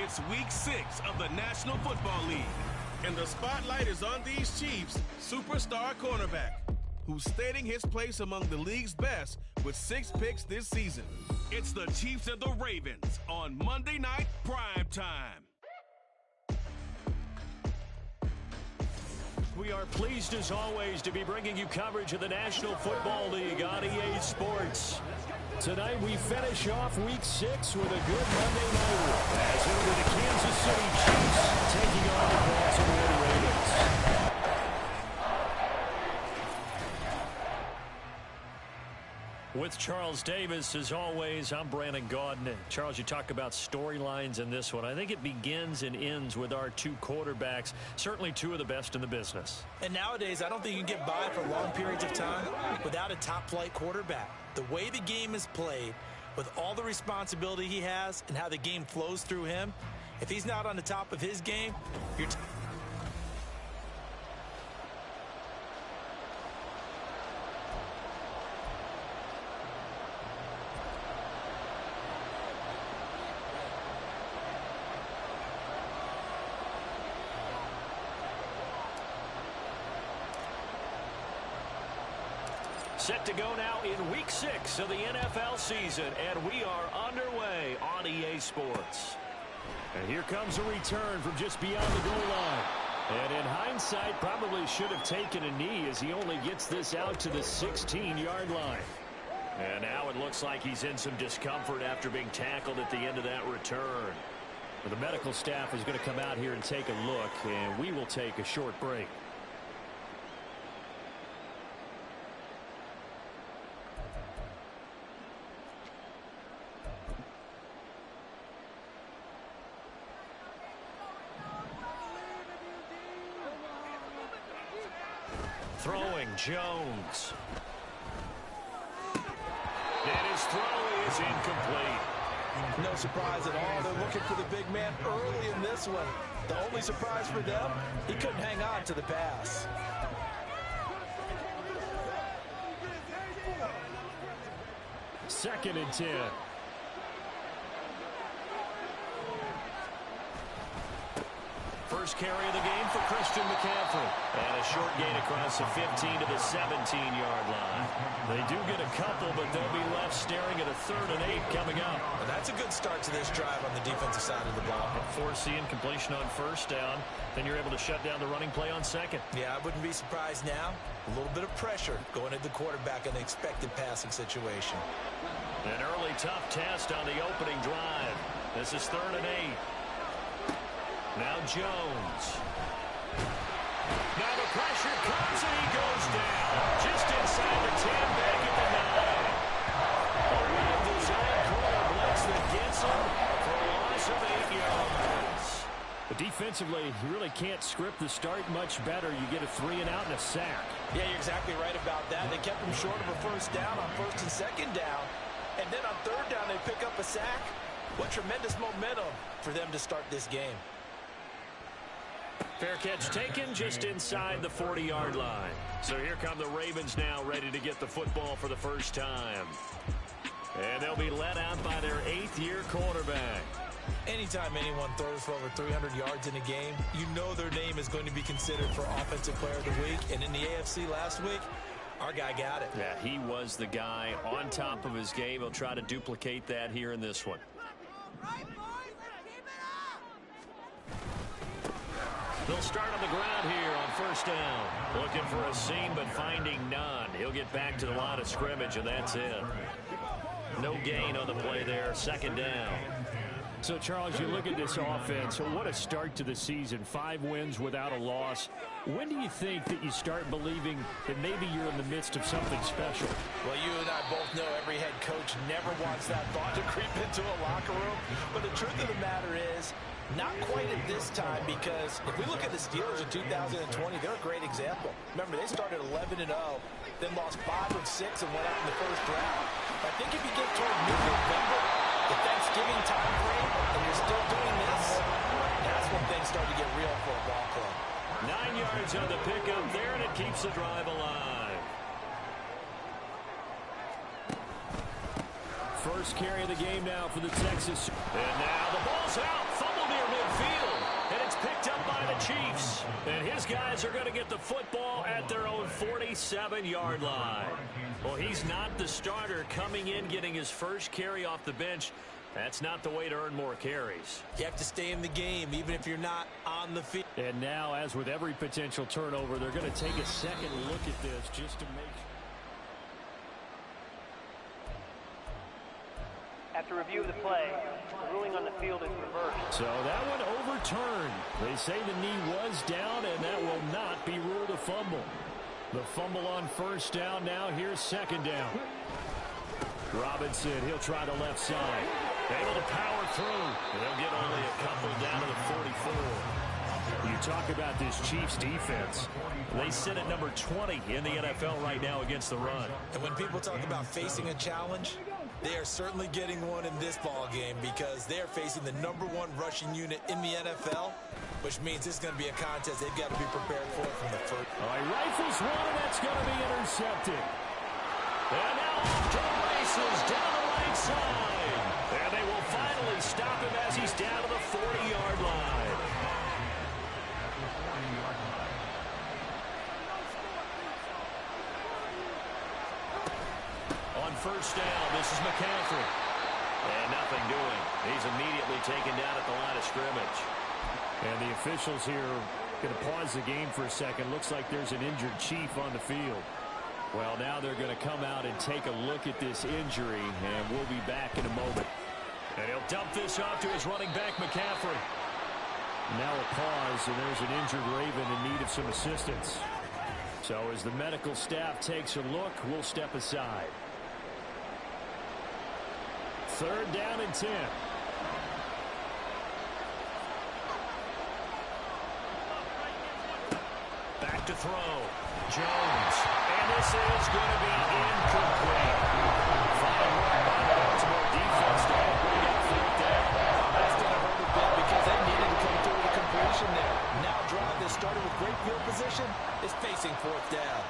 It's Week 6 of the National Football League. And the spotlight is on these Chiefs' superstar cornerback, who's stating his place among the league's best with 6 picks this season. It's the Chiefs and the Ravens on Monday Night Prime Time. We are pleased, as always, to be bringing you coverage of the National Football League on EA Sports. Tonight, we finish off Week 6 with a good Monday night as it will be the Kansas City Chiefs taking on the Baltimore Ravens. With Charles Davis, as always, I'm Brandon Gaudin. Charles, you talk about storylines in this one. I think it begins and ends with our 2 quarterbacks, certainly 2 of the best in the business. And nowadays, I don't think you can get by for long periods of time without a top-flight quarterback. The way the game is played, with all the responsibility he has and how the game flows through him, if he's not on the top of his game, you're... Set to go now in Week 6 of the NFL season, and we are underway on EA Sports. And here comes a return from just beyond the goal line. And in hindsight, probably should have taken a knee as he only gets this out to the 16-yard line. And now it looks like he's in some discomfort after being tackled at the end of that return. Well, the medical staff is going to come out here and take a look, and we will take a short break. Throwing Jones. And his throw is incomplete. No surprise at all. They're looking for the big man early in this one. The only surprise for them, he couldn't hang on to the pass. Second and 10. First carry of the game for Christian McCaffrey. And a short gain across the 15 to the 17-yard line. They do get a couple, but they'll be left staring at a 3rd and 8 coming up. Well, that's a good start to this drive on the defensive side of the ball. Forcing completion on 1st down. Then you're able to shut down the running play on 2nd. Yeah, I wouldn't be surprised now. A little bit of pressure going at the quarterback in an expected passing situation. An early tough test on the opening drive. This is 3rd and 8. Now Jones. Now the pressure comes and he goes down. Just inside the 10, back at the 9. A well-designed corner blitz that gets him for a loss of 8 yards. But defensively, you really can't script the start much better. You get a 3 and out and a sack. Yeah, you're exactly right about that. They kept him short of a 1st down on 1st and 2nd down. And then on 3rd down, they pick up a sack. What tremendous momentum for them to start this game. Fair catch taken just inside the 40-yard line. So here come the Ravens now, ready to get the football for the first time. And they'll be led out by their 8th-year quarterback. Anytime anyone throws for over 300 yards in a game, you know their name is going to be considered for Offensive Player of the Week. And in the AFC last week, our guy got it. Yeah, he was the guy on top of his game. He'll try to duplicate that here in this one. They'll start on the ground here on 1st down. Looking for a seam, but finding none. He'll get back to the line of scrimmage, and that's it. No gain on the play there. 2nd down. So, Charles, you look at this offense, what a start to the season. 5 wins without a loss. When do you think that you start believing that maybe you're in the midst of something special? Well, you and I both know every head coach never wants that thought to creep into a locker room. But the truth of the matter is, not quite at this time, because if we look at the Steelers in 2020, they're a great example. Remember, they started 11-0, then lost 5 of 6 and went out in the 1st round. I think if you get toward mid-November, the Thanksgiving time frame, and you're still doing this, that's when things start to get real for a ball club. 9 yards on the pickup there, and it keeps the drive alive. First carry of the game now for the Texas. And now the ball's out. Fumble near Chiefs. And his guys are going to get the football at their own 47-yard line. Well, he's not the starter coming in, getting his first carry off the bench. That's not the way to earn more carries. You have to stay in the game, even if you're not on the field. And now, as with every potential turnover, they're going to take a second look at this just to make sure. After review of the play, the ruling on the field is reversed. So that one overturned. They say the knee was down, and that will not be ruled a fumble. The fumble on first down now. Here's second down. Robinson, he'll try the left side. Able to power through. And they'll get only a couple down to the 44. You talk about this Chiefs defense. They sit at number 20 in the NFL right now against the run. And when people talk about facing a challenge, they are certainly getting one in this ball game because they are facing the #1 rushing unit in the NFL, which means this is going to be a contest they've got to be prepared for from the first. All right, rifles one, and that's going to be intercepted. And now off to the races down the right side. And they will finally stop him as he's down to the 40-yard line. On first down, this is McCaffrey. And nothing doing. He's immediately taken down at the line of scrimmage. And the officials here going to pause the game for a second. Looks like there's an injured Chief on the field. Well, now they're going to come out and take a look at this injury, and we'll be back in a moment. And he'll dump this off to his running back, McCaffrey. Now a pause, and there's an injured Raven in need of some assistance. So as the medical staff takes a look, we'll step aside. Third down and 10. Back to throw. Jones. And this is going to be incomplete. Fine work by the Baltimore defense to help bring out fourth down. That's going to hurt a bit because they needed to come through with a completion there. Now drive that started with great field position is facing fourth down.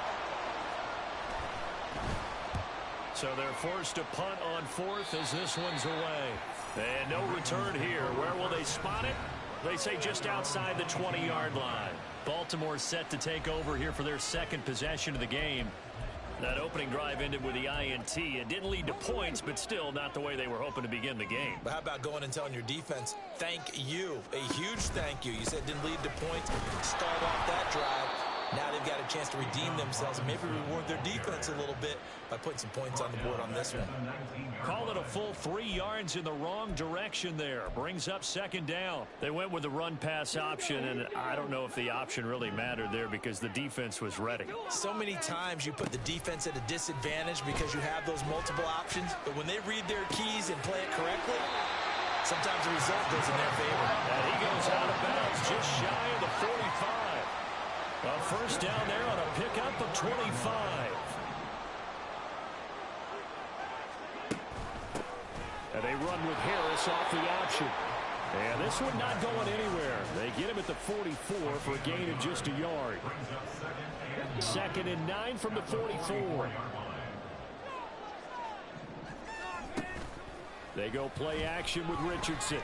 So they're forced to punt on fourth as this one's away. And no return here. Where will they spot it? They say just outside the 20-yard line. Baltimore set to take over here for their second possession of the game. That opening drive ended with the INT. It didn't lead to points, but still not the way they were hoping to begin the game. But how about going and telling your defense, thank you, a huge thank you. You said didn't lead to points, start off that drive. Now they've got a chance to redeem themselves and maybe reward their defense a little bit by putting some points on the board on this one. Call it a full 3 yards in the wrong direction there. Brings up second down. They went with the run-pass option, and I don't know if the option really mattered there because the defense was ready. So many times you put the defense at a disadvantage because you have those multiple options, but when they read their keys and play it correctly, sometimes the result goes in their favor. And he goes out of bounds just shy of the 45. A first down there on a pickup of 25. And they run with Harris off the option. And this one not going anywhere. They get him at the 44 for a gain of just a yard. 2nd and 9 from the 44. They go play action with Richardson.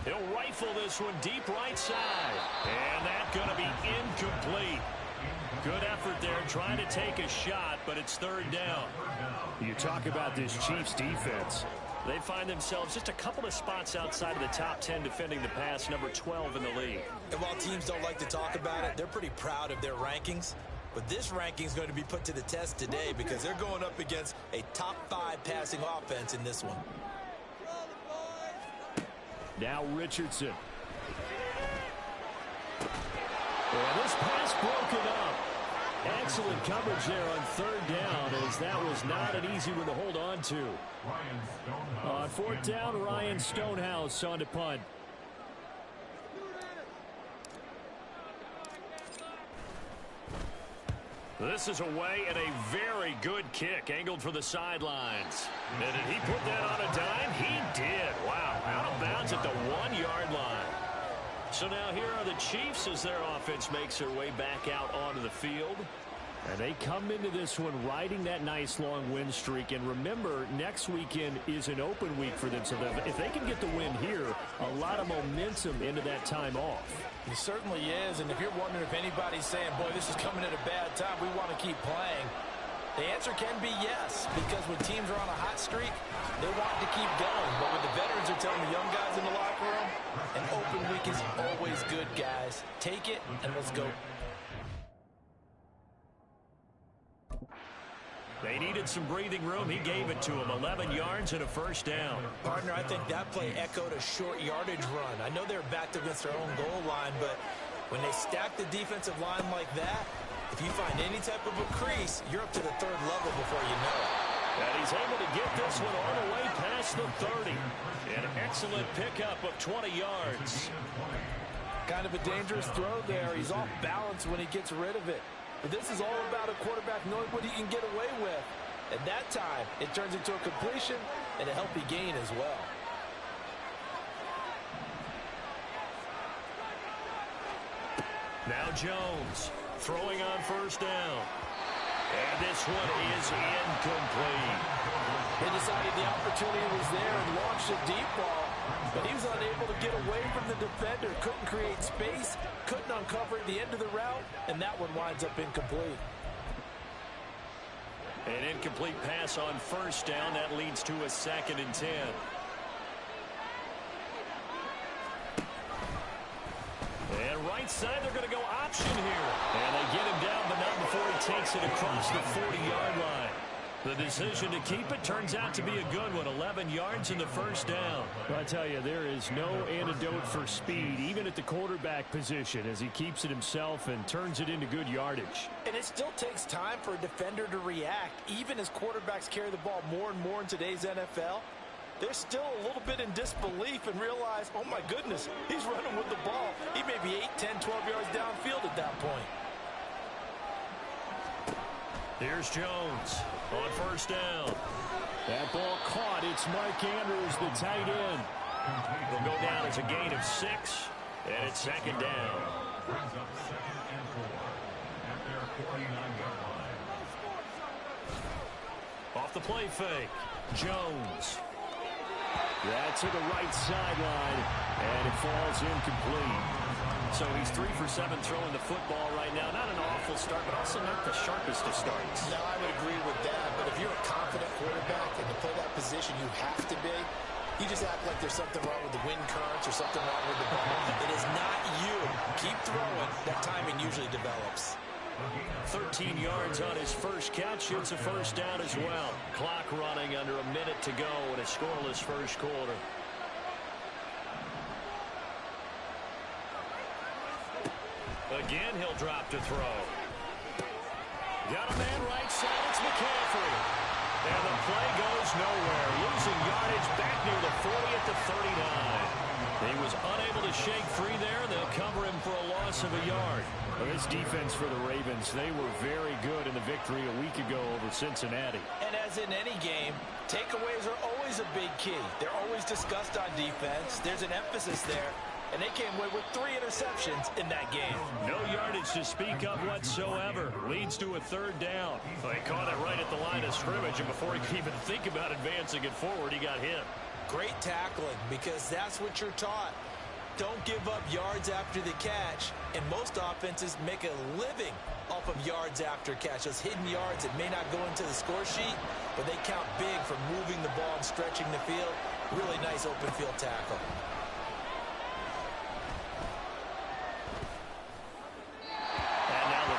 He'll rifle this one deep right side. And that's going to be incomplete. Good effort there trying to take a shot, but it's third down. You talk about this Chiefs defense. They find themselves just a couple of spots outside of the top 10 defending the pass, number 12 in the league. And while teams don't like to talk about it, they're pretty proud of their rankings. But this ranking is going to be put to the test today because they're going up against a top 5 passing offense in this one. Now Richardson. And this pass broken up. Excellent coverage there on third down as that was not an easy one to hold on to. On fourth down, Ryan Stonehouse on to punt. This is away and a very good kick angled for the sidelines. And did he put that on a dime? He did. Wow, out of bounds at the 1-yard line. So now here are the Chiefs as their offense makes their way back out onto the field. And they come into this one riding that nice long win streak. And remember, next weekend is an open week for them. So if they can get the win here, a lot of momentum into that time off. It certainly is. And if you're wondering if anybody's saying, boy, this is coming at a bad time, we want to keep playing, the answer can be yes. Because when teams are on a hot streak, they want to keep going. But when the veterans are telling the young guys in the locker room, an open week is always good, guys. Take it and let's go. They needed some breathing room. He gave it to them. 11 yards and a first down. Partner, I think that play echoed a short yardage run. I know they're backed against their own goal line, but when they stack the defensive line like that, if you find any type of a crease, you're up to the third level before you know it. And he's able to get this one all the way past the 30. An excellent pickup of 20 yards. Kind of a dangerous throw there. He's off balance when he gets rid of it. But this is all about a quarterback knowing what he can get away with. At that time, it turns into a completion and a healthy gain as well. Now Jones throwing on first down. And this one is incomplete. They decided the opportunity was there and launched a deep ball, but he was unable to get away from the defender, couldn't create space, couldn't uncover at the end of the route, and that one winds up incomplete. An incomplete pass on first down. That leads to a 2nd and 10. And right side, they're going to go option here. And they get him down, but not before he takes it across the 40-yard line. The decision to keep it turns out to be a good one. 11 yards in the first down. Well, I tell you, there is no antidote for speed, even at the quarterback position, as he keeps it himself and turns it into good yardage. And it still takes time for a defender to react. Even as quarterbacks carry the ball more and more in today's NFL, they're still a little bit in disbelief and realize, oh my goodness, he's running with the ball. He may be 8, 10, 12 yards downfield at that point. Here's Jones on first down. That ball caught. It's Mark Andrews, the tight end. It'll go down as a gain of 6, and it's 2nd down. Off the play fake, Jones. That's to the right sideline, and it falls incomplete. So he's 3 for 7 throwing the football right now. Not an awful start, but also not the sharpest of starts. No, I would agree with that. But if you're a confident quarterback and to play that position, you have to be. You just act like there's something wrong with the wind currents or something wrong with the ball. It is not you. Keep throwing. That timing usually develops. 13 yards on his first catch. It's a first down as well. Clock running under a minute to go in a scoreless first quarter. Again, he'll drop to throw. Got a man right side. It's McCaffrey. And the play goes nowhere. Losing yardage back near the 40 at the 39. He was unable to shake free there. They'll cover him for a loss of a yard. Well, this defense for the Ravens, they were very good in the victory a week ago over Cincinnati. And as in any game, takeaways are always a big key. They're always discussed on defense. There's an emphasis there. And they came away with 3 interceptions in that game. No yardage to speak of whatsoever. Leads to a 3rd down. They caught it right at the line of scrimmage, and before he could even think about advancing it forward, he got hit. Great tackling, because that's what you're taught. Don't give up yards after the catch. And most offenses make a living off of yards after catch. Those hidden yards that may not go into the score sheet, but they count big for moving the ball and stretching the field. Really nice open field tackle.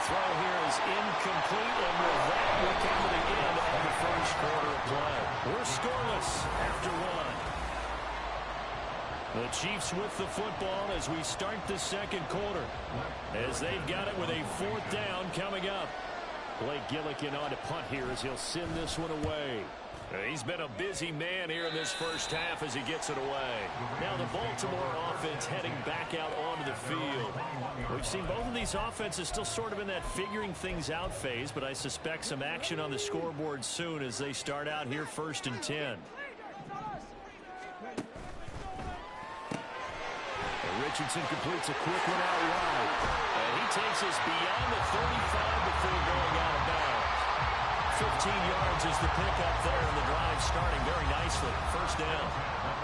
Throw here is incomplete, and with that, we come to the end of the first quarter of play. We're scoreless after 1. The Chiefs with the football as we start the second quarter, as they've got it with a 4th down coming up. Blake Gillikin on to punt here as he'll send this one away. He's been a busy man here in this first half as he gets it away. Now the Baltimore offense heading back out onto the field. We've seen both of these offenses still sort of in that figuring things out phase, but I suspect some action on the scoreboard soon as they start out here 1st and 10. And Richardson completes a quick one out wide. And he takes us beyond the 35 to before going out of bounds. 15 yards is the pickup there, and the drive starting very nicely. First down.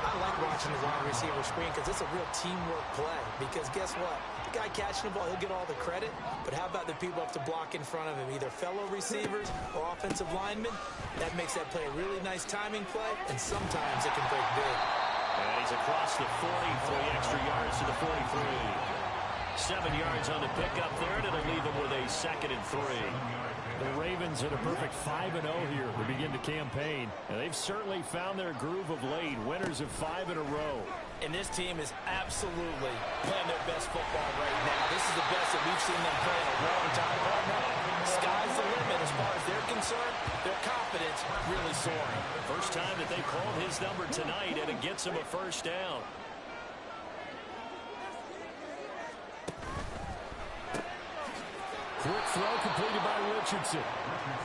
I like watching the wide receiver screen because it's a real teamwork play. Because guess what? The guy catching the ball, he'll get all the credit. But how about the people up to block in front of him, either fellow receivers or offensive linemen? That makes that play a really nice timing play, and sometimes it can break big. And he's across the 40, 3 extra yards to the 43. 7 yards on the pickup there, and it'll leave him with a 2nd and 3. The Ravens at a perfect 5-0 here to begin the campaign. And they've certainly found their groove of late. Winners of 5 in a row. And this team is absolutely playing their best football right now. This is the best that we've seen them play in a long time right now. Sky's the limit as far as they're concerned. Their confidence really soaring. First time that they called his number tonight, and it gets him a first down. Quick throw completed by Richardson.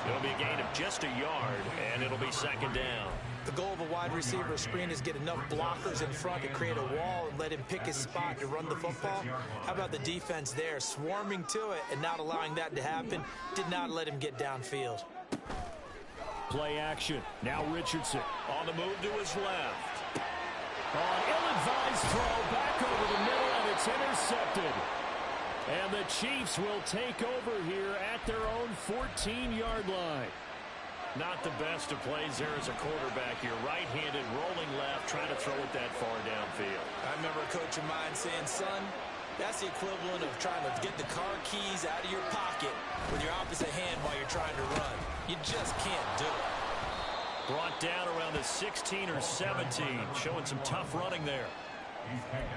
It'll be a gain of just a yard, and it'll be 2nd down. The goal of a wide receiver screen is get enough blockers in front to create a wall and let him pick his spot to run the football. How about the defense there, swarming to it and not allowing that to happen? Did not let him get downfield. Play action. Now Richardson. On the move to his left. Ill-advised throw back over the middle, and it's intercepted. And the Chiefs will take over here at their own 14-yard line. Not the best of plays there as a quarterback here. Right-handed, rolling left, trying to throw it that far downfield. I remember a coach of mine saying, son, that's the equivalent of trying to get the car keys out of your pocket with your opposite hand while you're trying to run. You just can't do it. Brought down around the 16 or 17, showing some tough running there.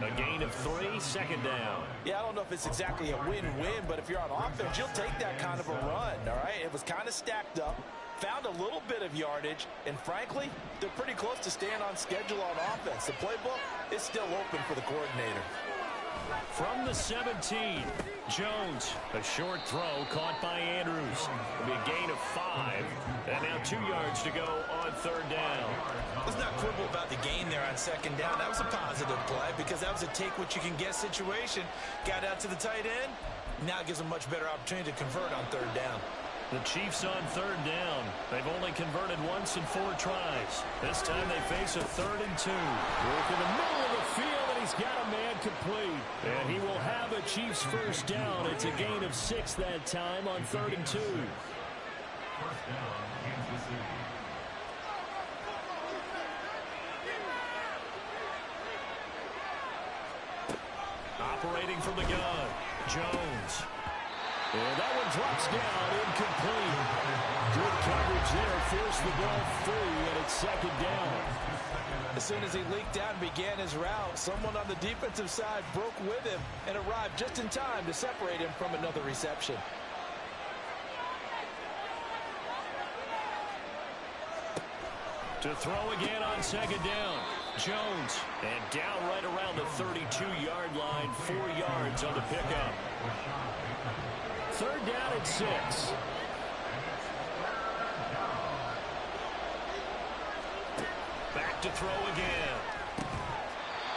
A gain of 3, 2nd down. Yeah, I don't know if it's exactly a win-win, but if you're on offense, you'll take that kind of a run, all right? It was kind of stacked up, found a little bit of yardage, and frankly, they're pretty close to staying on schedule on offense. The playbook is still open for the coordinator. From the 17, Jones. A short throw caught by Andrews. It'll be a gain of 5, and now 2 yards to go on 3rd down. Let's not quibble about the gain there on 2nd down. That was a positive play because that was a take-what-you-can-get situation. Got out to the tight end. Now it gives them much better opportunity to convert on 3rd down. The Chiefs on 3rd down. They've only converted once in 4 tries. This time they face a 3rd and 2. Work in the middle of the field, and he's got a man complete. And he will have a Chiefs first down. It's a gain of 6 that time on 3rd and 2. Operating from the gun, Jones. And that one drops down, incomplete. Good coverage there, forced the ball free, and it's 2nd down. As soon as he leaked out and began his route, someone on the defensive side broke with him and arrived just in time to separate him from another reception. To throw again on 2nd down, Jones. And down right around the 32-yard line, 4 yards on the pickup. 3rd down at 6. Back to throw again.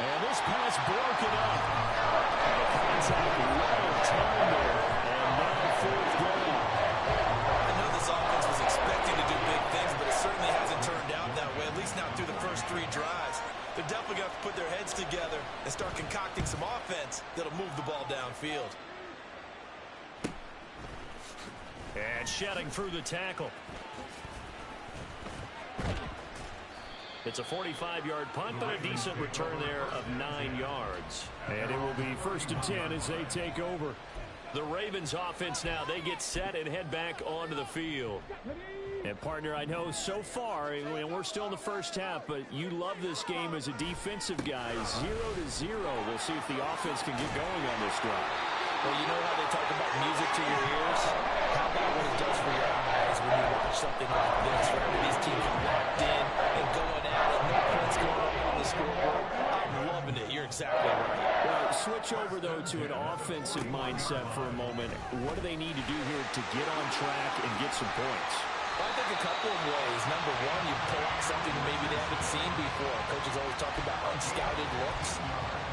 And this pass broken up. And the contact well timed there. And now 4th down. I know this offense was expecting to do big things, but it certainly hasn't turned out that way, at least not through the first 3 drives. They're definitely going to have to put their heads together and start concocting some offense that'll move the ball downfield. And shedding through the tackle. It's a 45-yard punt, but a decent return there of 9 yards. And it will be 1st and 10 as they take over. The Ravens offense now, they get set and head back onto the field. And, partner, I know so far, and we're still in the first half, but you love this game as a defensive guy. 0-0. We'll see if the offense can get going on this drive. Well, you know how they talk about music to your ears? How about what it does for your eyes when you watch something like this, right? Where these teams are locked in and going at it, no points going up on the scoreboard. I'm loving it. You're exactly right. Well, switch over, though, to an offensive mindset for a moment. What do they need to do here to get on track and get some points? I think a couple of ways. Number one, you pull out something maybe they haven't seen before. Coaches always talk about unscouted looks.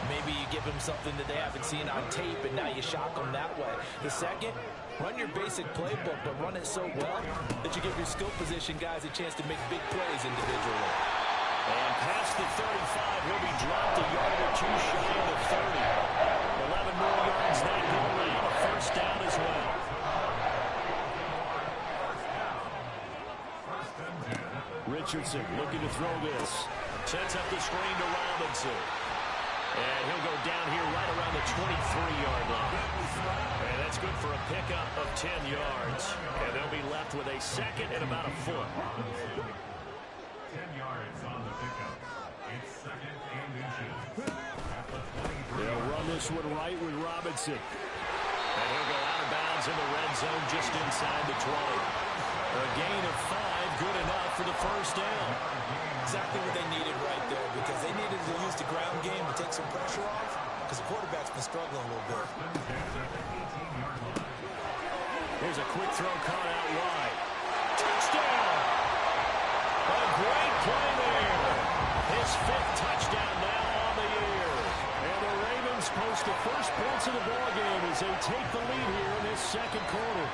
Maybe you give them something that they haven't seen on tape, and now you shock them that way. The second, run your basic playbook, but run it so well that you give your skill position guys a chance to make big plays individually. And past the 35, he'll be dropped a yard or two shy of the 30. 11 more yards that go around, a first down as well. Richardson looking to throw this. Sets up the screen to Robinson. And he'll go down here right around the 23-yard line. And that's good for a pickup of 10 yards. And they'll be left with a second and about a foot. 10 yards on the pickup. It's second and inches. They'll run this one right with Robinson. And he'll go out of bounds in the red zone just inside the 20. A gain of 5, good enough for the first down. Exactly what they needed right there, because they needed to use the ground game to take some pressure off, because the quarterback's been struggling a little bit. Here's a quick throw caught out wide. Touchdown! A great play there. His 5th touchdown now on the year. And the Ravens post the first points of the ballgame as they take the lead here in this second quarter.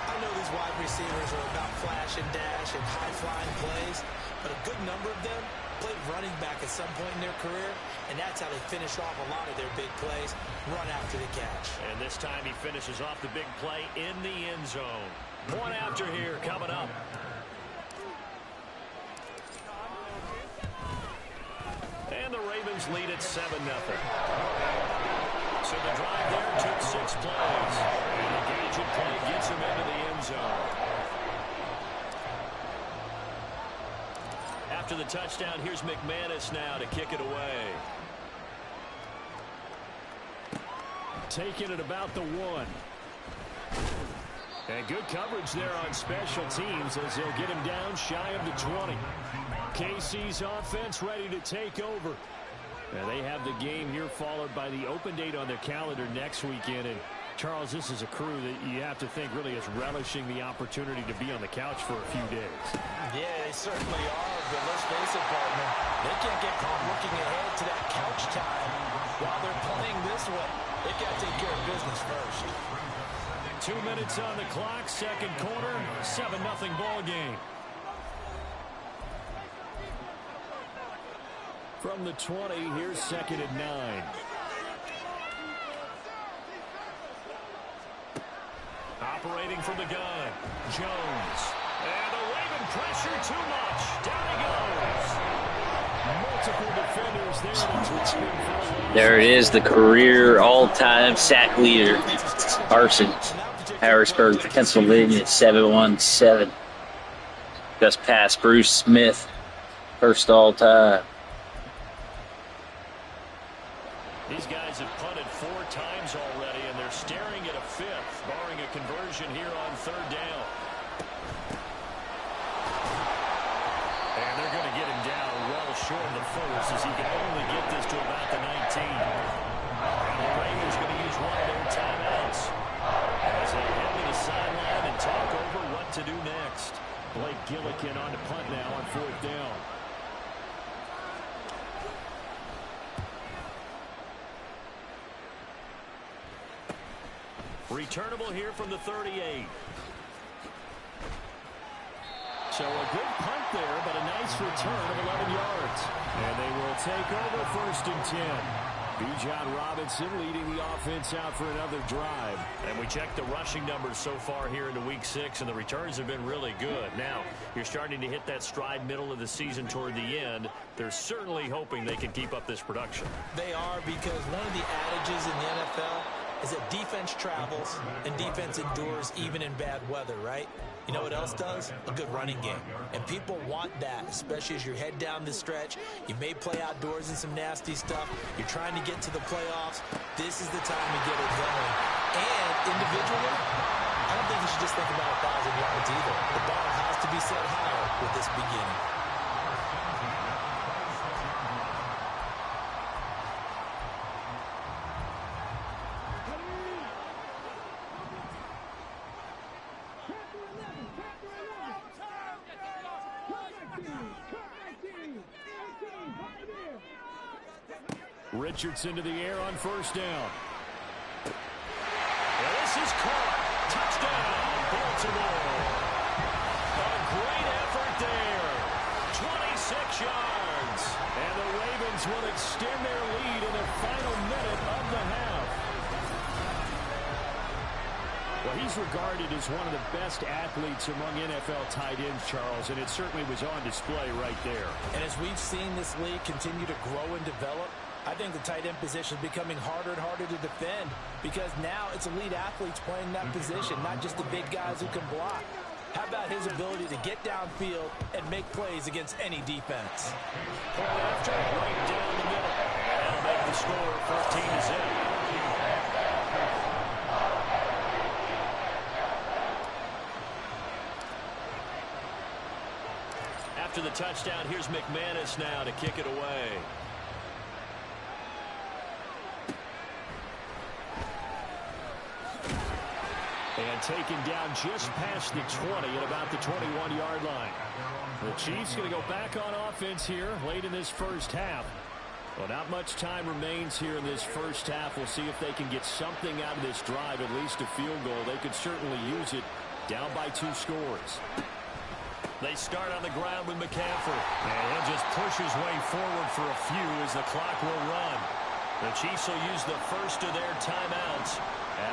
I know these wide receivers are about flash and dash and high-flying plays, but a good number of them played running back at some point in their career, and that's how they finish off a lot of their big plays, run after the catch. And this time he finishes off the big play in the end zone. Point after here coming up. And the Ravens lead at 7-0. So the drive there took 6 plays. And the gadget play gets him into the end zone. After the touchdown, here's McManus now to kick it away. Taking it about the 1. And good coverage there on special teams as they'll get him down shy of the 20. KC's offense ready to take over. And they have the game here followed by the open date on their calendar next weekend. And Charles, this is a crew that you have to think really is relishing the opportunity to be on the couch for a few days. Yeah, they certainly are, but let's face it, partner. They can't get caught looking ahead to that couch time while they're playing this way. They got to take care of business first. 2 minutes on the clock, second quarter, 7-0 ball game. From the 20, here's second and 9. Operating from the gun, Jones. And the Raven pressure too much. Down he goes. Multiple defenders there to drop him for a loss. There it is, the career all-time sack leader, Carson, Harrisburg, Pennsylvania, 717. Just past Bruce Smith, first all-time. These guys have punted 4 times already, and they're staring at a 5th, barring a conversion here on 3rd down. And they're going to get him down well short of the first, as he can only get this to about the 19. And the Ravens going to use one of their timeouts as they head to the sideline and talk over what to do next. Blake Gillikin on to punt now on 4th down. Returnable here from the 38. So a good punt there, but a nice return of 11 yards. And they will take over 1st and 10. Bijan Robinson leading the offense out for another drive. And we checked the rushing numbers so far here into week 6, and the returns have been really good. Now, you're starting to hit that stride middle of the season toward the end. They're certainly hoping they can keep up this production. They are, because one of the adages in the NFL is that defense travels and defense endures even in bad weather, right? You know what else does? A good running game. And people want that, especially as you're head down the stretch. You may play outdoors in some nasty stuff. You're trying to get to the playoffs. This is the time to get it going. And individually, I don't think you should just think about 1,000 yards either. The bar has to be set higher with this beginning. Richardson to the air on first down. And this is caught. Touchdown, Baltimore. A great effort there. 26 yards. And the Ravens will extend their lead in the final minute of the half. Well, he's regarded as one of the best athletes among NFL tight ends, Charles, and it certainly was on display right there. And as we've seen this league continue to grow and develop, I think the tight end position is becoming harder and harder to defend because now it's elite athletes playing that position, not just the big guys who can block. How about his ability to get downfield and make plays against any defense? Point after, right down the middle. And that'll make the score 14-0. After the touchdown, here's McManus now to kick it away. And taken down just past the 20 at about the 21-yard line. The Chiefs going to go back on offense here late in this first half. Well, not much time remains here in this first half. We'll see if they can get something out of this drive, at least a field goal. They could certainly use it down by 2 scores. They start on the ground with McCaffrey. And he'll just push his way forward for a few as the clock will run. The Chiefs will use the first of their timeouts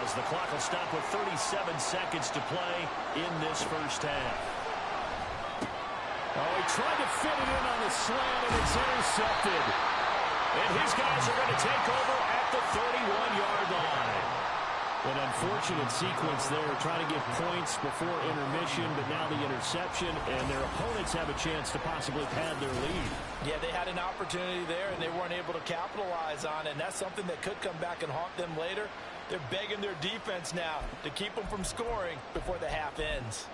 as the clock will stop with 37 seconds to play in this first half. Oh, he tried to fit it in on the slant, and it's intercepted. And his guys are going to take over at the 31-yard line. An unfortunate sequence there, trying to get points before intermission, but now the interception, and their opponents have a chance to possibly pad their lead. Yeah, they had an opportunity there, and they weren't able to capitalize on it, and that's something that could come back and haunt them later. They're begging their defense now to keep them from scoring before the half ends.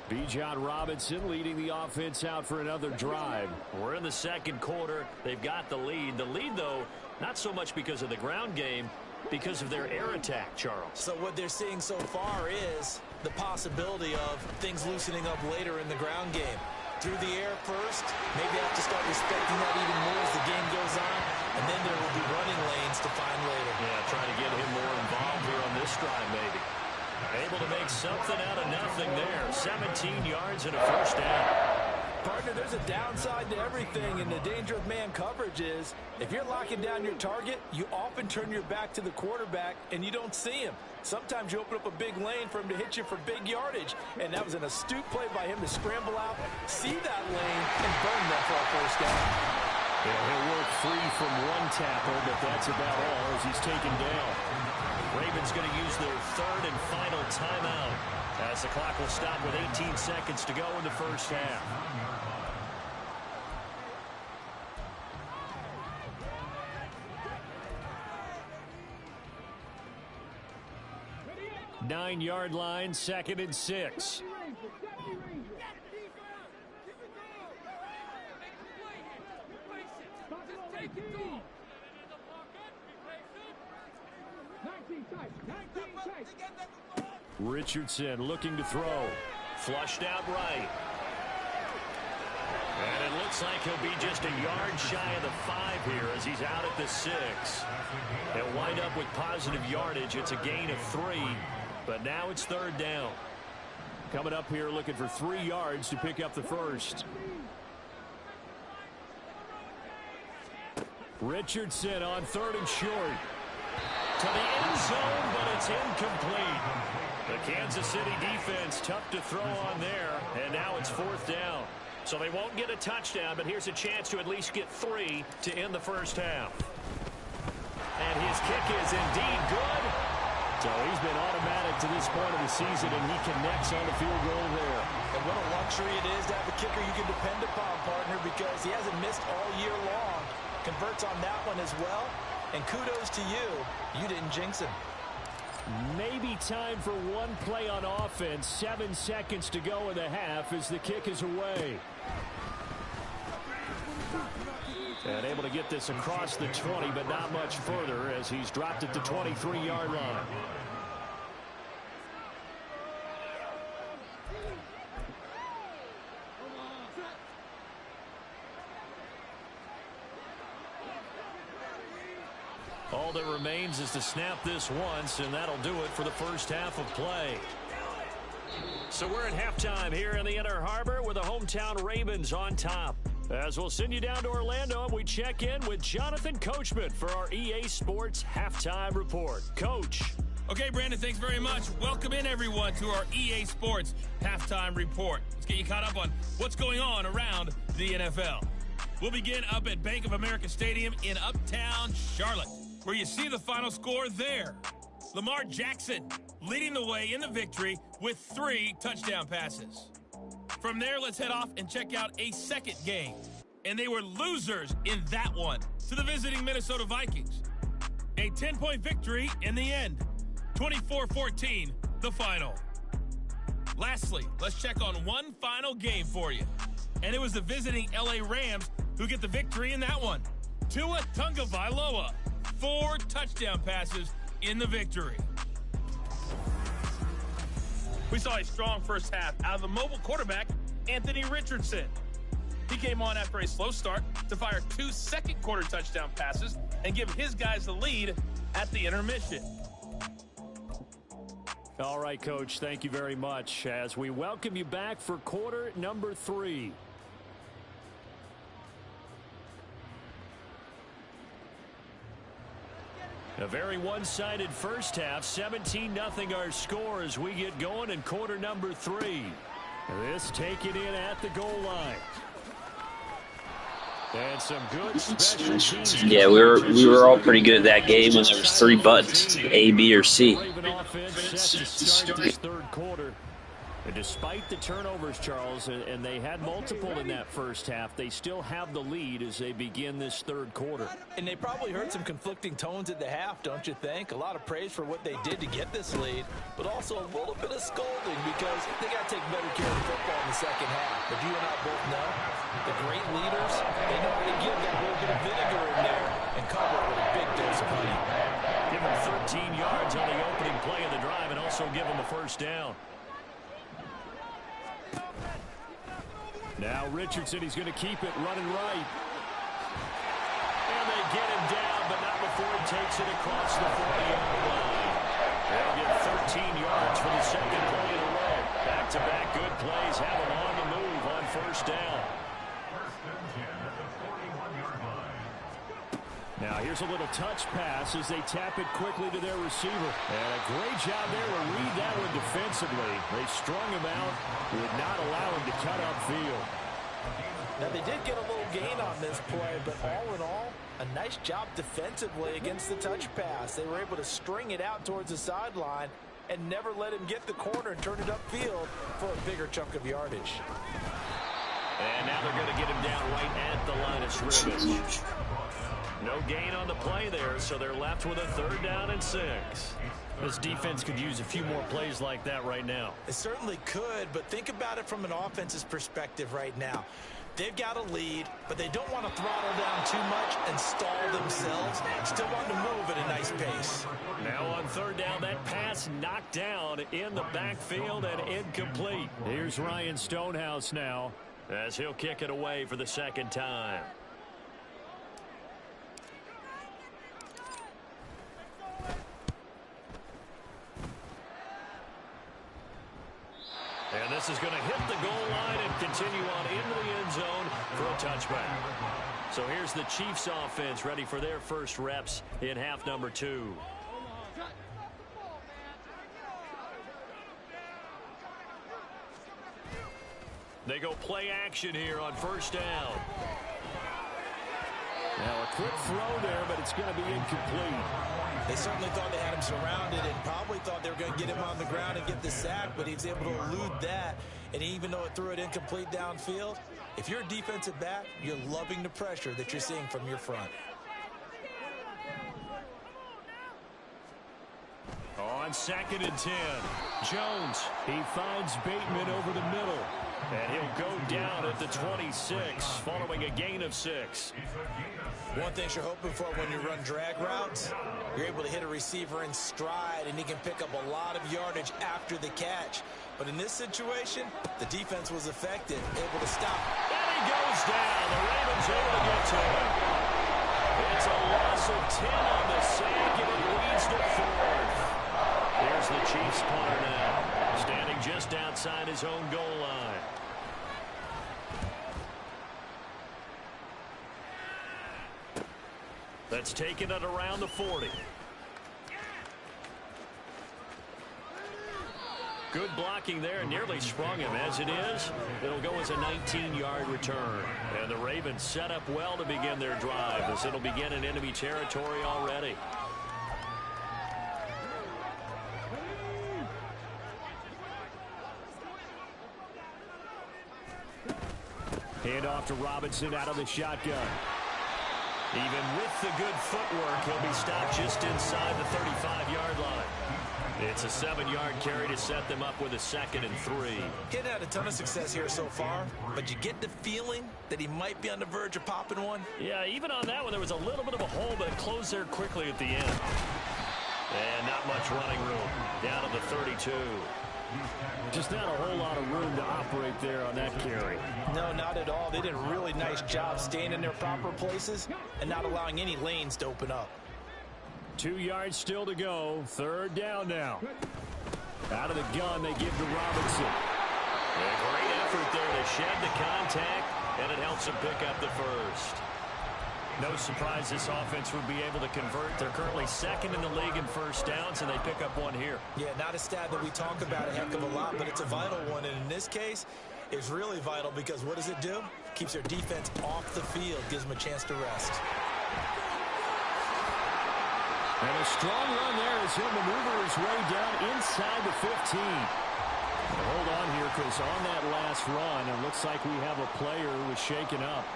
Bijan Robinson leading the offense out for another drive. We're in the second quarter. They've got the lead. The lead, though, not so much because of the ground game, because of their air attack, Charles. So what they're seeing so far is the possibility of things loosening up later in the ground game. Through the air first, maybe have to start respecting that even more as the game goes on, and then there will be running lanes to find later. Yeah, trying to get him more involved here on this drive, maybe. Able to make something out of nothing there. 17 yards and a first down. Partner, there's a downside to everything, and the danger of man coverage is if you're locking down your target, you often turn your back to the quarterback, and you don't see him. Sometimes you open up a big lane for him to hit you for big yardage, and that was an astute play by him to scramble out, see that lane, and burn that for a first down. Yeah, he'll work free from one tackle, but that's about all as he's taken down. Ravens going to use their third and final timeout as the clock will stop with 18 seconds to go in the first half. Nine-yard line, 2nd and 6. Richardson looking to throw. Flushed out right. And it looks like he'll be just a yard shy of the 5 here as he's out at the 6. They'll wind up with positive yardage. It's a gain of 3. But now it's 3rd down. Coming up here looking for 3 yards to pick up the first. Richardson on 3rd and short. To the end zone, but it's incomplete. The Kansas City defense tough to throw on there, and now it's 4th down. So they won't get a touchdown, but here's a chance to at least get 3 to end the first half. And his kick is indeed good. So he's been automatic to this point of the season, and he connects on the field goal there. And what a luxury it is to have a kicker you can depend upon, partner, because he hasn't missed all year long. Converts on that one as well. And kudos to you. You didn't jinx him. Maybe time for one play on offense. 7 seconds to go in the half as the kick is away. And able to get this across the 20, but not much further as he's dropped it to 23-yard line. that remains is to snap this once, and that'll do it for the first half of play. So we're at halftime here in the Inner Harbor with the hometown Ravens on top. As we'll send you down to Orlando, and we check in with Jonathan Coachman for our EA Sports Halftime Report. Coach. Okay, Brandon, thanks very much. Welcome in, everyone, to our EA Sports Halftime Report. Let's get you caught up on what's going on around the NFL. We'll begin up at Bank of America Stadium in Uptown Charlotte, where you see the final score there. Lamar Jackson leading the way in the victory with 3 touchdown passes. From there, let's head off and check out a second game. And they were losers in that one to the visiting Minnesota Vikings. A 10-point victory in the end. 24-14, the final. Lastly, let's check on one final game for you. And it was the visiting LA Rams who get the victory in that one. Tua Tagovailoa, 4 touchdown passes in the victory. We saw a strong first half out of the mobile quarterback, Anthony Richardson. He came on after a slow start to fire 2 second-quarter touchdown passes and give his guys the lead at the intermission. All right, Coach, thank you very much as we welcome you back for quarter number 3. A very one-sided first half, 17-0 our score as we get going in quarter number 3. This taken in at the goal line. And some good special teams. Yeah, we were all pretty good at that game when there was 3 buttons, A, B, or C. Raven offense set to start this third quarter. And despite the turnovers, Charles, and they had multiple in that first half, they still have the lead as they begin this third quarter. And they probably heard some conflicting tones at the half, don't you think? A lot of praise for what they did to get this lead, but also a little bit of scolding because they got to take better care of the football in the second half. But you and I both know the great leaders, they know how to give that little bit of vinegar in there and cover it with a big dose of honey. Give them 13 yards on the opening play of the drive and also give them a first down. Now Richardson, he's going to keep it running right. And they get him down, but not before he takes it across the 40-yard line. They'll get 13 yards for the second play in a row. Back-to-back good plays have him on the move on first down. Now here's a little touch pass as they tap it quickly to their receiver. And a great job there to read that one defensively. They strung him out, would not allow him to cut upfield. Now they did get a little gain on this play, but all in all, a nice job defensively against the touch pass. They were able to string it out towards the sideline and never let him get the corner and turn it upfield for a bigger chunk of yardage. And now they're going to get him down right at the line of scrimmage. No gain on the play there, so they're left with a 3rd down and 6. This defense could use a few more plays like that right now. It certainly could, but think about it from an offense's perspective right now. They've got a lead, but they don't want to throttle down too much and stall themselves. Still want to move at a nice pace. Now on 3rd down, that pass knocked down in the backfield and incomplete. Here's Ryan Stonehouse now as he'll kick it away for the 2nd time. And this is going to hit the goal line and continue on into the end zone for a touchback. So here's the Chiefs offense ready for their first reps in half number 2. They go play action here on 1st down. Now a quick throw there, but it's going to be incomplete. They certainly thought they had him surrounded and probably thought they were going to get him on the ground and get the sack, but he was able to elude that. And even though it threw it incomplete downfield, if you're a defensive back, you're loving the pressure that you're seeing from your front. On 2nd and 10, Jones, he finds Bateman over the middle. And he'll go down at the 26, following a gain of 6. One thing you're hoping for when you run drag routes, you're able to hit a receiver in stride, and he can pick up a lot of yardage after the catch. But in this situation, the defense was effective, able to stop. And he goes down. The Ravens able to get to him. It's a loss of 10 on the sack, first to fourth. Here's the Chiefs punter now, standing just outside his own goal line. That's taken it around the 40. Good blocking there, and nearly sprung him. As it is, it'll go as a 19-yard return. And the Ravens set up well to begin their drive, as it'll begin in enemy territory already. Hand off to Robinson out of the shotgun. Even with the good footwork, he'll be stopped just inside the 35-yard line. It's a 7-yard carry to set them up with a 2nd and 3. He hadn't had a ton of success here so far, but you get the feeling that he might be on the verge of popping one. Yeah, even on that one, there was a little bit of a hole, but it closed there quickly at the end. And not much running room. Down to the 32. Just not a whole lot of room to operate there on that carry. No, not at all. They did a really nice job staying in their proper places and not allowing any lanes to open up. 2 yards still to go. 3rd down now. Out of the gun, they give to Robinson. A great effort there to shed the contact, and it helps them pick up the first. No surprise this offense would be able to convert. They're currently 2nd in the league in first downs, and they pick up one here. Yeah, not a stat that we talk about a heck of a lot, but it's a vital one. And in this case, it's really vital because what does it do? Keeps their defense off the field, gives them a chance to rest. And a strong run there as he'll maneuver his way down inside the 15. Hold on here, because on that last run, it looks like we have a player who was shaken up.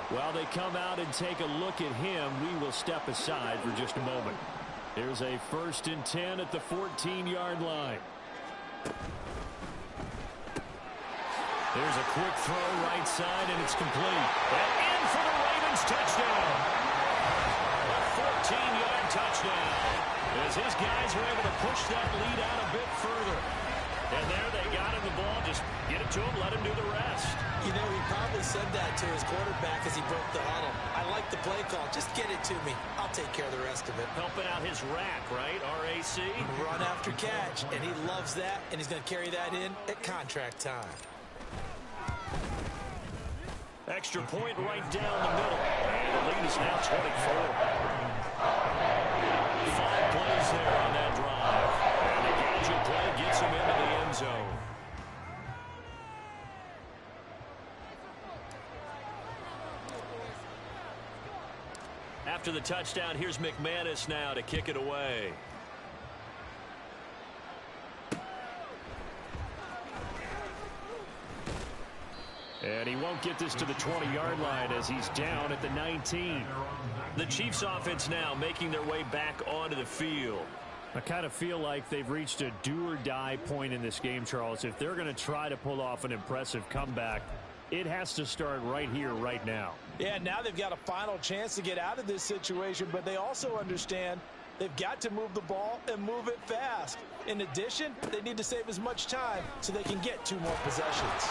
While they come out and take a look at him, we will step aside for just a moment. Here's a 1st and 10 at the 14-yard line. There's a quick throw right side, and it's complete. And in for the Ravens touchdown. A 14-yard touchdown. As his guys are able to push that lead out a bit further. And there they got him the ball. Just get it to him, let him do the rest. You know, he probably said that to his quarterback as he broke the huddle. I like the play call. Just get it to me. I'll take care of the rest of it. Helping out his rack, right? RAC. Run after catch. And he loves that, and he's going to carry that in at contract time. Extra point right down the middle. And the lead is now 24. 5 plays there on that drive. And the gadget play gets him into the end zone. After the touchdown, here's McManus now to kick it away. And he won't get this to the 20-yard line as he's down at the 19. The Chiefs offense now making their way back onto the field. I kind of feel like they've reached a do-or-die point in this game, Charles. If they're going to try to pull off an impressive comeback, it has to start right here, right now. Yeah, now they've got a final chance to get out of this situation, but they also understand they've got to move the ball and move it fast. In addition, they need to save as much time so they can get 2 more possessions.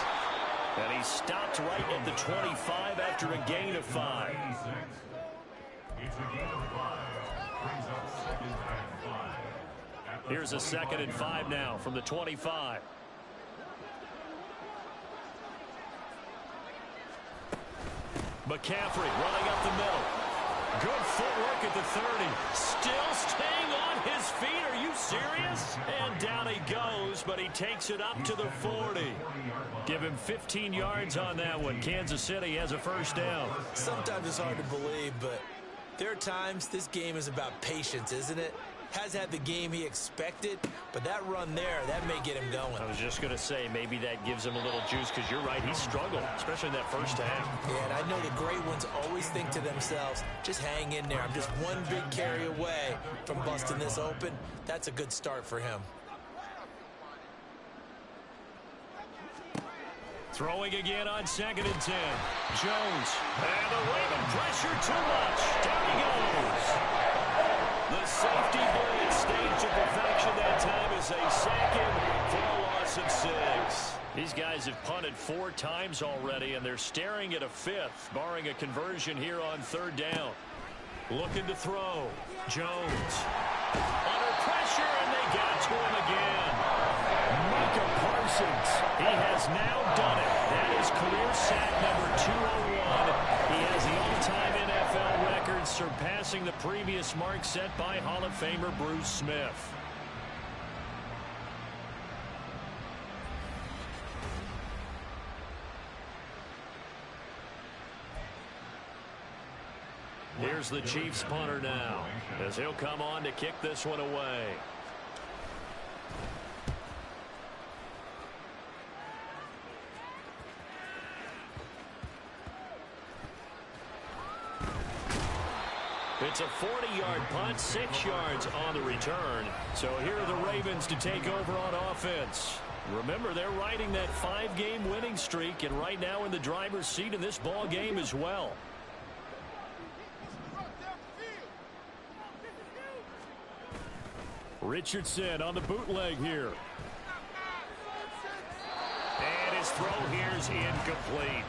And he stopped right at the 25 after a gain of 5. It's a gain of 5. Brings up 2nd and 5. Here's a 2nd and 5 now from the 25. McCaffrey running up the middle. Good footwork at the 30. Still staying on his feet. Are you serious? And down he goes, but he takes it up to the 40. Give him 15 yards on that one. Kansas City has a 1st down. Sometimes it's hard to believe, but there are times this game is about patience, isn't it? Has had the game he expected, but that run there, that may get him going. I was just going to say, maybe that gives him a little juice, because you're right, he struggled, especially in that 1st half. Yeah, and I know the great ones always think to themselves, just hang in there. I'm just one big carry away from busting this open. That's a good start for him. Throwing again on 2nd and 10. Jones. And the Raven pressure too much. Down he goes. The safety blitz staged to perfection that time as they sack him for a loss of 6. These guys have punted 4 times already, and they're staring at a 5th, barring a conversion here on 3rd down. Looking to throw. Jones. Under pressure, and they got to him again. Micah Parsons, he has now done it. That is career sack number 201. He has the all-time NFL record, surpassing the previous mark set by Hall of Famer Bruce Smith. Here's the Chiefs punter now, as he'll come on to kick this one away. It's a 40-yard punt, 6 yards on the return. So here are the Ravens to take over on offense. Remember, they're riding that 5-game winning streak, and right now in the driver's seat in this ball game as well. Richardson on the bootleg here. And his throw here is incomplete.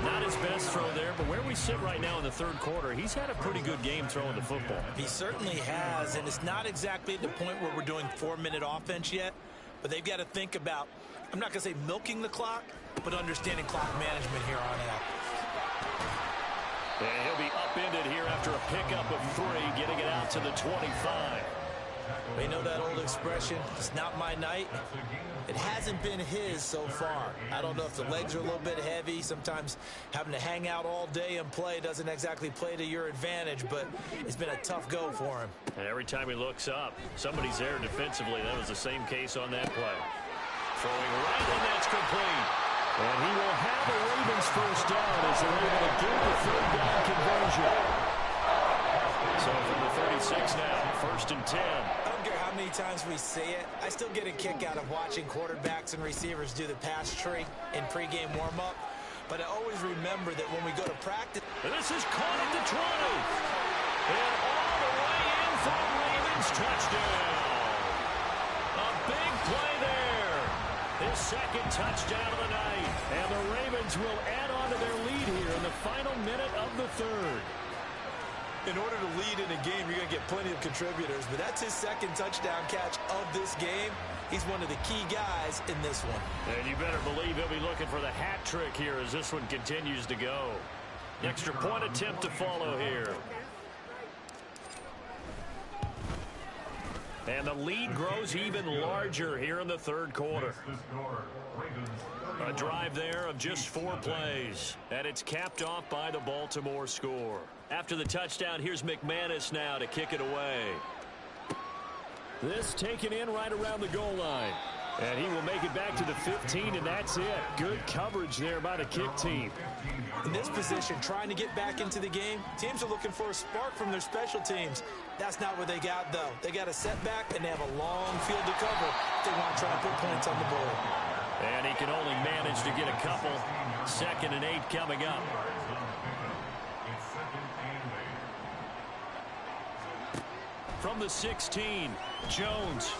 Not his best throw there, but where we sit right now in the third quarter, he's had a pretty good game throwing the football. He certainly has, and it's not exactly at the point where we're doing 4-minute offense yet, but they've got to think about, I'm not going to say milking the clock, but understanding clock management here on out. And he'll be upended here after a pickup of 3, getting it out to the 25. They know that old expression, it's not my night. It hasn't been his so far. I don't know if the legs are a little bit heavy. Sometimes having to hang out all day and play doesn't exactly play to your advantage, but it's been a tough go for him. And every time he looks up, somebody's there defensively. That was the same case on that play. Throwing right, and that's complete. And he will have a Ravens first down as they're able to get the third down conversion. So from the 36 now, 1st and 10. I don't care how many times we say it, I still get a kick out of watching quarterbacks and receivers do the pass tree in pregame warm-up. But I always remember that when we go to practice... And this is caught at the 20. And all the way in for a Ravens touchdown. A big play there. His second touchdown of the night. And the Ravens will add on to their lead here in the final minute of the third. In order to lead in a game, you're going to get plenty of contributors, but that's his second touchdown catch of this game. He's one of the key guys in this one. And you better believe he'll be looking for the hat trick here as this one continues to go. Extra point attempt to follow here. And the lead grows even larger here in the third quarter. A drive there of just 4 plays, and it's capped off by the Baltimore score. After the touchdown, here's McManus now to kick it away. This taken in right around the goal line. And he will make it back to the 15, and that's it. Good coverage there by the kick team. In this position, trying to get back into the game, teams are looking for a spark from their special teams. That's not what they got, though. They got a setback, and they have a long field to cover if they want to try and put points on the board. And he can only manage to get a couple. 2nd and 8 coming up. From the 16, Jones.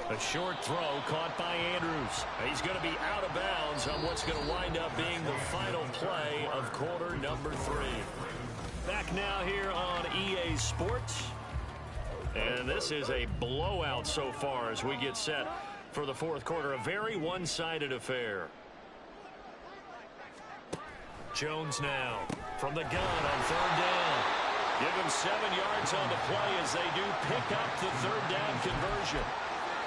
A short throw caught by Andrews. He's going to be out of bounds on what's going to wind up being the final play of quarter number 3. Back now here on EA Sports. And this is a blowout so far as we get set for the fourth quarter. A very one-sided affair. Jones now from the gun on 3rd down. Give him 7 yards on the play as they do pick up the 3rd down conversion.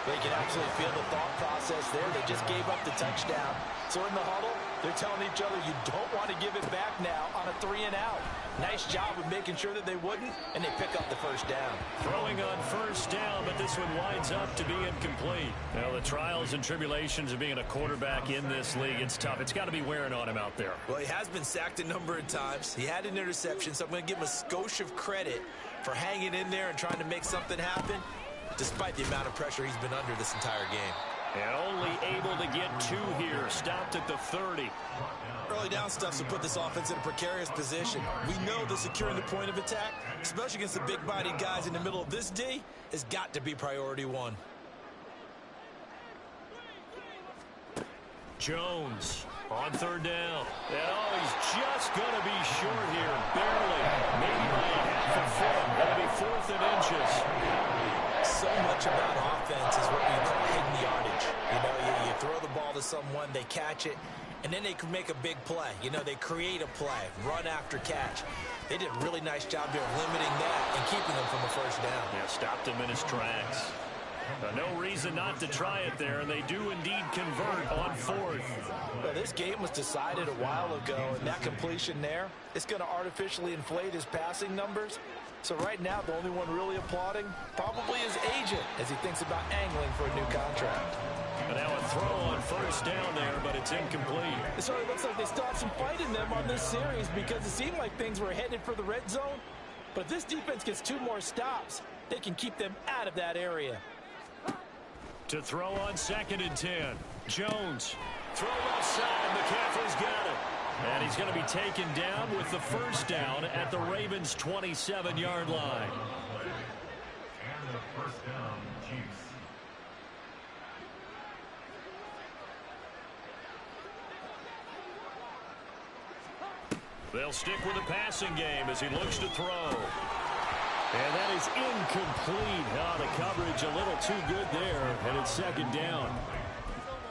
They can absolutely feel the thought process there. They just gave up the touchdown. So in the huddle, they're telling each other, you don't want to give it back now on a 3-and-out. Nice job of making sure that they wouldn't, and they pick up the 1st down. Throwing on 1st down, but this one winds up to be incomplete. Now, the trials and tribulations of being a quarterback in this league, it's tough. It's got to be wearing on him out there. Well, he has been sacked a number of times. He had an interception, so I'm going to give him a skosh of credit for hanging in there and trying to make something happen, despite the amount of pressure he's been under this entire game. And only able to get 2 here. Stopped at the 30. Early down stuff will put this offense in a precarious position. We know that securing the point of attack, especially against the big-bodied guys in the middle of this D, has got to be priority 1. Jones On third down. And he's just going to be short here. Barely. Maybe by a half a foot. That'll be 4th and inches. So much about offense is what we call hidden yardage. You know, you throw the ball to someone, they catch it, and then they can make a big play. You know, they create a play, run after catch. They did a really nice job here of limiting that and keeping them from a first down. Yeah, stopped him in his tracks. No reason not to try it there, and they do indeed convert on 4th. Well, this game was decided a while ago, and that completion there, it's going to artificially inflate his passing numbers. So right now, the only one really applauding probably his agent as he thinks about angling for a new contract. And now a throw on first down there, but it's incomplete. It sort of looks like they still have some fight in them on this series because it seemed like things were headed for the red zone. But if this defense gets 2 more stops, they can keep them out of that area. To throw on 2nd and 10. Jones. Throw left side. McCaffrey's got it. And he's going to be taken down with the first down at the Ravens' 27-yard line. And the first down, Chiefs. They'll stick with the passing game as he looks to throw. And that is incomplete. Oh, the coverage a little too good there, and it's 2nd down.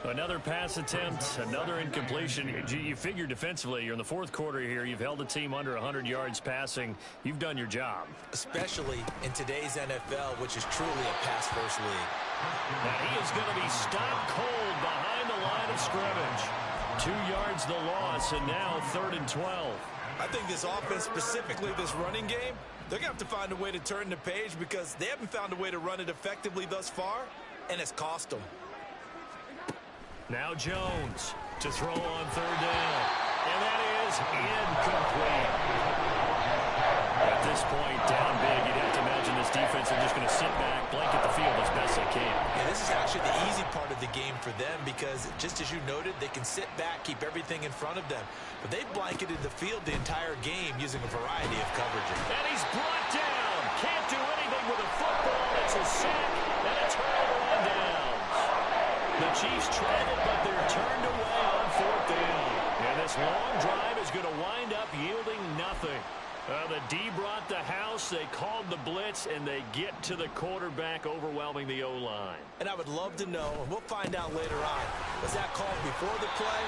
Another pass attempt, another incompletion. You figure defensively, you're in the 4th quarter here. You've held the team under 100 yards passing. You've done your job. Especially in today's NFL, which is truly a pass-first league. Now he is going to be stopped cold behind the line of scrimmage. 2 yards the loss, and now 3rd and 12. I think this offense, specifically this running game, they're going to have to find a way to turn the page because they haven't found a way to run it effectively thus far, and it's cost them. Now Jones to throw on 3rd down. And that is incomplete. At this point, down big, you'd have to imagine this defense are just going to sit back, blanket the field as best they can. And this is actually the easy part of the game for them because, just as you noted, they can sit back, keep everything in front of them. But they've blanketed the field the entire game using a variety of coverages. And he's brought down. Can't do anything with a football. It's a sack and a turnover on downs. The Chiefs tried it, but they're turned away on 4th down. And this long drive is going to wind up yielding nothing. The D brought the house, they called the blitz, and they get to the quarterback, overwhelming the O-line. And I would love to know, and we'll find out later on, was that called before the play,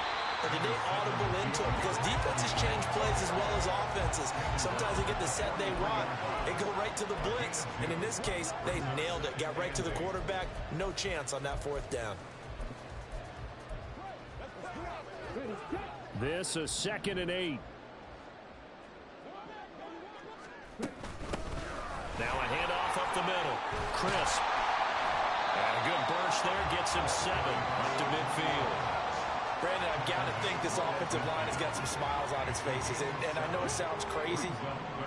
or did they audible into it? Because defenses change plays as well as offenses. Sometimes they get the set they want, they go right to the blitz. And in this case, they nailed it, got right to the quarterback, no chance on that 4th down. This is 2nd and 8. Now a handoff up the middle. Crisp. And a good burst there gets him 7 up to midfield. Brandon, I've got to think this offensive line has got some smiles on its faces. And I know it sounds crazy,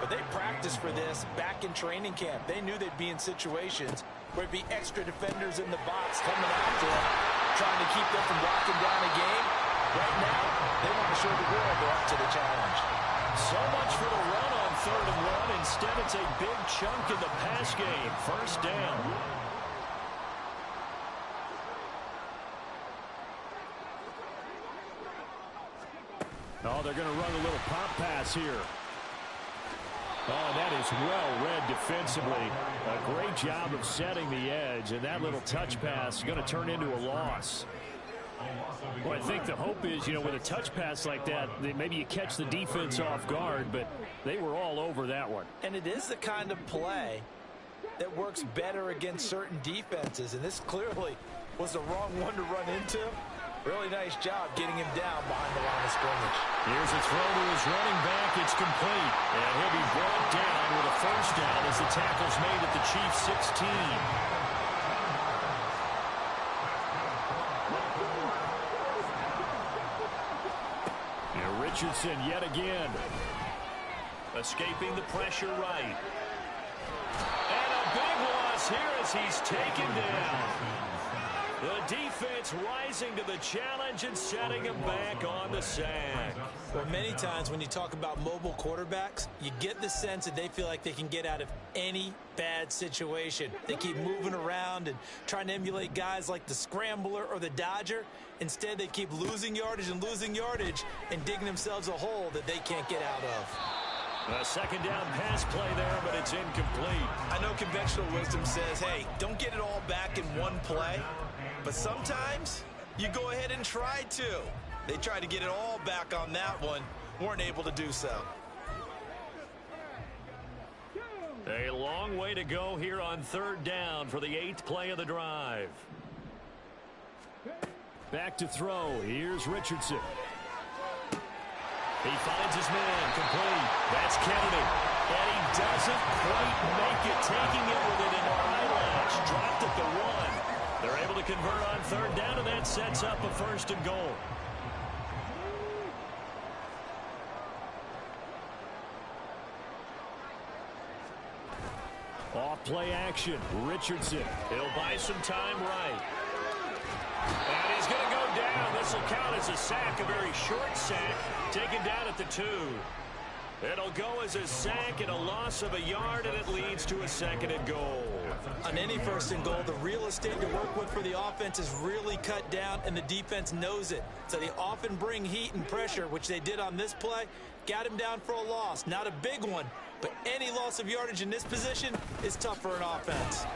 but they practiced for this back in training camp. They knew they'd be in situations where there'd be extra defenders in the box coming after them, trying to keep them from locking down a game. Right now, they want to show the world they're up to the challenge. So much for the run on 3rd and 1. Instead, it's a big chunk in the pass game. First down. Oh, they're going to run a little pop pass here. Oh, that is well read defensively. A great job of setting the edge, and that little touch pass is going to turn into a loss. Well, I think the hope is, with a touch pass like that, maybe you catch the defense off guard, but they were all over that one. And it is the kind of play that works better against certain defenses, and this clearly was the wrong one to run into. Really nice job getting him down behind the line of scrimmage. Here's a throw to his running back. It's complete. And he'll be brought down with a first down as the tackle's made at the Chiefs' 16. Richardson yet again. Escaping the pressure right. And a big loss here as he's taken down. The defense rising to the challenge and setting him back on the sack. Well, many times when you talk about mobile quarterbacks, you get the sense that they feel like they can get out of any bad situation. They keep moving around and trying to emulate guys like the Scrambler or the Dodger. Instead, they keep losing yardage and digging themselves a hole that they can't get out of. A second down pass play there, but it's incomplete. I know conventional wisdom says, hey, don't get it all back in one play. But sometimes you go ahead and try to. They tried to get it all back on that one. Weren't able to do so. A long way to go here on third down for the 8th play of the drive. Back to throw. Here's Richardson. He finds his man, complete. That's Kennedy. And he doesn't quite make it, taking it within an eyelash. Dropped at the 1. They're able to convert on third down, and that sets up a 1st and goal. Off play action. Richardson. He'll buy some time right. And he's going to go down. This will count as a sack, a very short sack, taken down at the 2. It'll go as a sack and a loss of a yard, and it leads to a 2nd and goal. On any 1st and goal, the real estate to work with for the offense is really cut down, and the defense knows it. So they often bring heat and pressure, which they did on this play. Got him down for a loss. Not a big one, but any loss of yardage in this position is tough for an offense.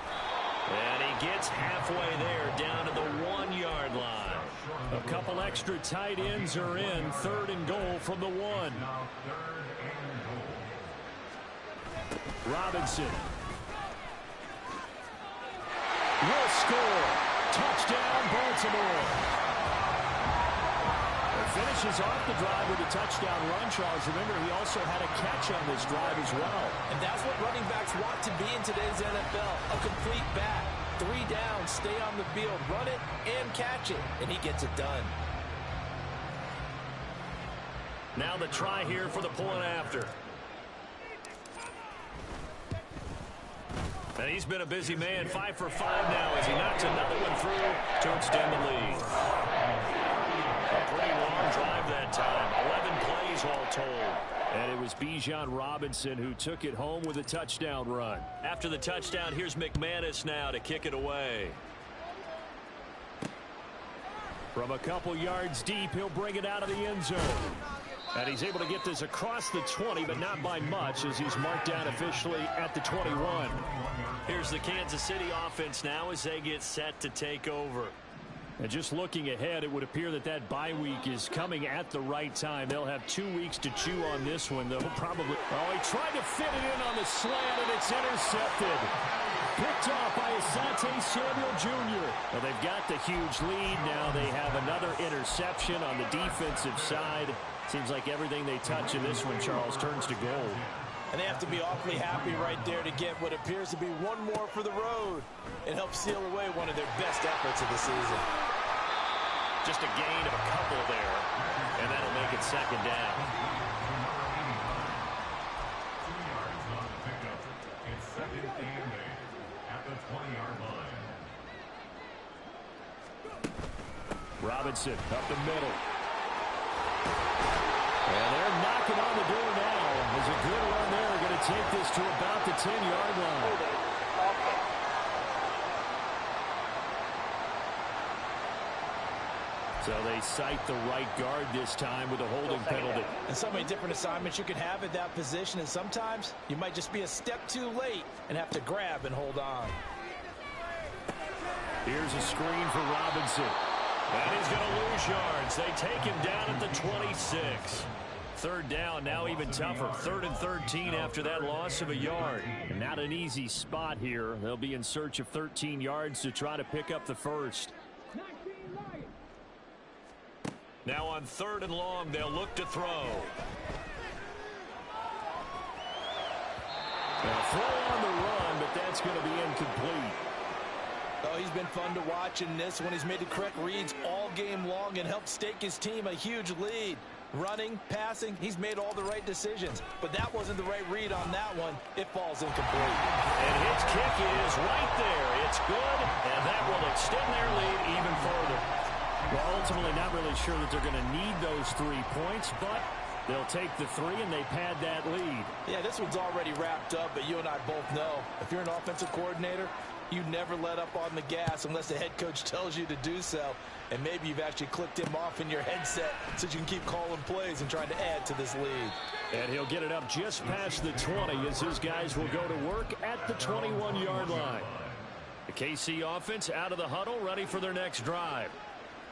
And he gets halfway there, down to the 1-yard line. A couple extra tight ends are in. 3rd and goal from the 1. Robinson will score. Touchdown, Baltimore. Finishes off the drive with a touchdown run, Charles. Remember, he also had a catch on this drive as well. And that's what running backs want to be in today's NFL, a complete back. 3 down, stay on the field, run it, and catch it, and he gets it done. Now the try here for the point after. And he's been a busy man, 5 for 5 now as he knocks another one through to extend the lead. A pretty long drive that time. 11 plays all told. And it was Bijan Robinson who took it home with a touchdown run. After the touchdown, here's McManus now to kick it away. From a couple yards deep, he'll bring it out of the end zone. And he's able to get this across the 20, but not by much, as he's marked down officially at the 21. Here's the Kansas City offense now as they get set to take over. And just looking ahead, it would appear that that bye week is coming at the right time. They'll have 2 weeks to chew on this one, though. Probably. Oh, he tried to fit it in on the slant, and it's intercepted. Picked off by Asante Samuel Jr. Well, they've got the huge lead. Now they have another interception on the defensive side. Seems like everything they touch in this one, Charles, turns to gold. And they have to be awfully happy right there to get what appears to be one more for the road and help seal away one of their best efforts of the season. Just a gain of a couple there, and that'll make it 2nd down. 2 yards on the pickup. It's 2nd and 8 at the 20-yard line. Robinson up the middle. And they're knocking on the door now. There's a good run there. Going to take this to about the 10-yard line. So they cite the right guard this time with a holding penalty. And so many different assignments you can have at that position, and sometimes you might just be a step too late and have to grab and hold on. Here's a screen for Robinson. And he's going to lose yards. They take him down at the 26. 3rd down, now even tougher. 3rd and 13 after that loss of a yard. And not an easy spot here. They'll be in search of 13 yards to try to pick up the 1st. Now on 3rd and long, they'll look to throw. Now throw on the run, but that's going to be incomplete. Oh, he's been fun to watch in this one. He's made the correct reads all game long and helped stake his team a huge lead. Running, passing, he's made all the right decisions. But that wasn't the right read on that one. It falls incomplete. And his kick is right there. It's good, and that will extend their lead even ultimately not really sure that they're going to need those 3 points, but they'll take the 3 and they pad that lead. Yeah, this one's already wrapped up, but you and I both know if you're an offensive coordinator, you never let up on the gas unless the head coach tells you to do so. And maybe you've actually clicked him off in your headset so you can keep calling plays and trying to add to this lead. And he'll get it up just past the 20 as his guys will go to work at the 21-yard line. The KC offense out of the huddle, ready for their next drive.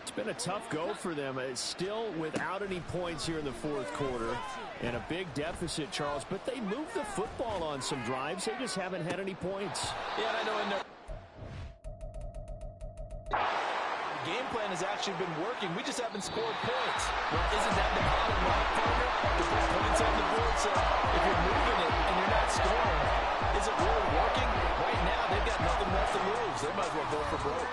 It's been a tough go for them. It's still without any points here in the fourth quarter and a big deficit, Charles. But they moved the football on some drives. They just haven't had any points. Yeah, I know in there. The game plan has actually been working. We just haven't scored points. Well, isn't that the bottom line, partner? To put points on the board, so if you're moving it and you're not scoring, is it really working? Right now, they've got nothing left to lose. They might as well go for broke.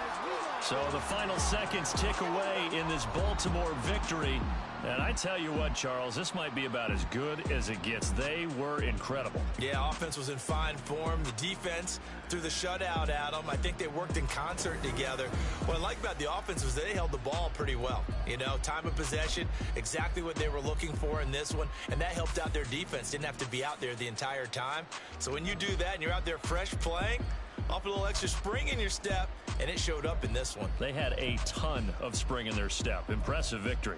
So the final seconds tick away in this Baltimore victory. And I tell you what, Charles, this might be about as good as it gets. They were incredible. Yeah, offense was in fine form. The defense threw the shutout at them. I think they worked in concert together. What I like about the offense was they held the ball pretty well. You know, time of possession, exactly what they were looking for in this one. And that helped out their defense. Didn't have to be out there the entire time. So when you do that and you're out there fresh playing, off a little extra spring in your step, and it showed up in this one. They had a ton of spring in their step. Impressive victory.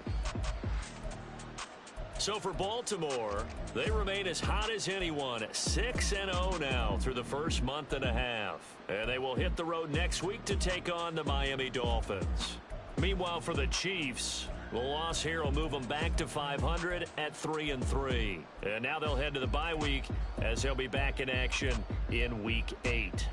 So for Baltimore, they remain as hot as anyone, 6-0 now through the first month and a half. And they will hit the road next week to take on the Miami Dolphins. Meanwhile, for the Chiefs, the loss here will move them back to 500 at 3-3. And now they'll head to the bye week as they'll be back in action in Week 8.